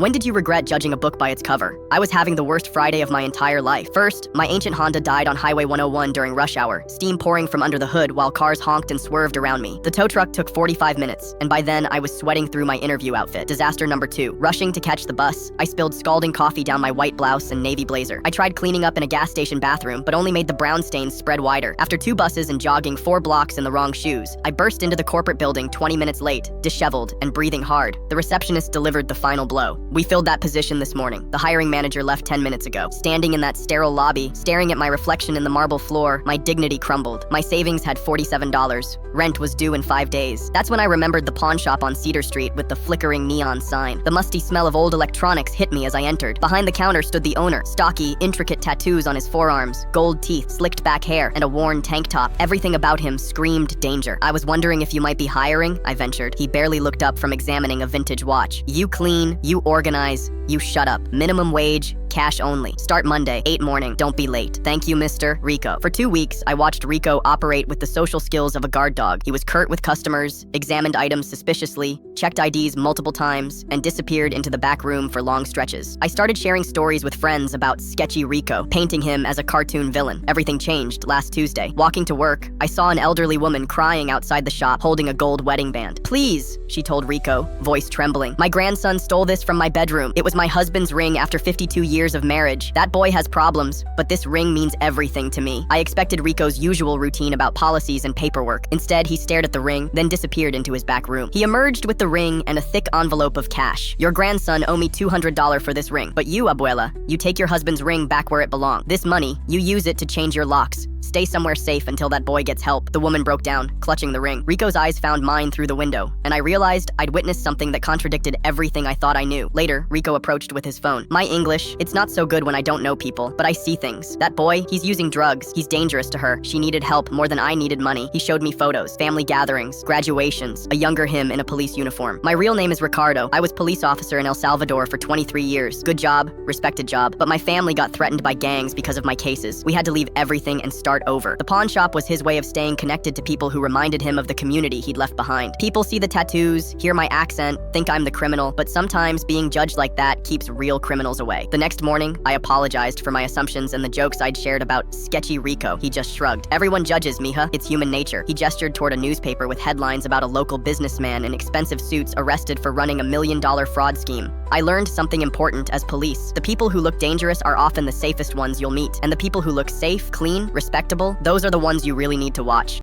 When did you regret judging a book by its cover? I was having the worst Friday of my entire life. First, my ancient Honda died on Highway 101 during rush hour, steam pouring from under the hood while cars honked and swerved around me. The tow truck took 45 minutes, and by then I was sweating through my interview outfit. Disaster number 2. Rushing to catch the bus, I spilled scalding coffee down my white blouse and navy blazer. I tried cleaning up in a gas station bathroom, but only made the brown stains spread wider. After 2 buses and jogging 4 blocks in the wrong shoes, I burst into the corporate building 20 minutes late, disheveled and breathing hard. The receptionist delivered the final blow. We filled that position this morning. The hiring manager left 10 minutes ago. Standing in that sterile lobby, staring at my reflection in the marble floor, my dignity crumbled. My savings had $47. Rent was due in 5 days. That's when I remembered the pawn shop on Cedar Street with the flickering neon sign. The musty smell of old electronics hit me as I entered. Behind the counter stood the owner, stocky, intricate tattoos on his forearms, gold teeth, slicked back hair, and a worn tank top. Everything about him screamed danger. I was wondering if you might be hiring, I ventured. He barely looked up from examining a vintage watch. You clean, you organize, you shut up. Minimum wage, cash only. Start Monday, 8 morning. Don't be late. Thank you, Mr. Rico. For 2 weeks, I watched Rico operate with the social skills of a guard dog. He was curt with customers, examined items suspiciously, checked IDs multiple times, and disappeared into the back room for long stretches. I started sharing stories with friends about sketchy Rico, painting him as a cartoon villain. Everything changed last Tuesday. Walking to work, I saw an elderly woman crying outside the shop, holding a gold wedding band. Please, she told Rico, voice trembling. My grandson stole this from my bedroom. It was my husband's ring after 52 years of marriage. That boy has problems, but this ring means everything to me. I expected Rico's usual routine about policies and paperwork. Instead, he stared at the ring, then disappeared into his back room. He emerged with the ring and a thick envelope of cash. Your grandson owe me $200 for this ring, but you, abuela, you take your husband's ring back where it belongs. This money, you use it to change your locks. Stay somewhere safe until that boy gets help. The woman broke down, clutching the ring. Rico's eyes found mine through the window, and I realized I'd witnessed something that contradicted everything I thought I knew. Later, Rico approached with his phone. My English, it's not so good when I don't know people, but I see things. That boy, he's using drugs. He's dangerous to her. She needed help more than I needed money. He showed me photos, family gatherings, graduations, a younger him in a police uniform. My real name is Ricardo. I was police officer in El Salvador for 23 years. Good job, respected job, but my family got threatened by gangs because of my cases. We had to leave everything and start over. The pawn shop was his way of staying connected to people who reminded him of the community he'd left behind. People see the tattoos, hear my accent, think I'm the criminal, but sometimes being judged like that keeps real criminals away. The next morning, I apologized for my assumptions and the jokes I'd shared about sketchy Rico. He just shrugged. Everyone judges, mija. It's human nature. He gestured toward a newspaper with headlines about a local businessman in expensive suits arrested for running $1 million fraud scheme. I learned something important as police. The people who look dangerous are often the safest ones you'll meet, and the people who look safe, clean, respectable, those are the ones you really need to watch.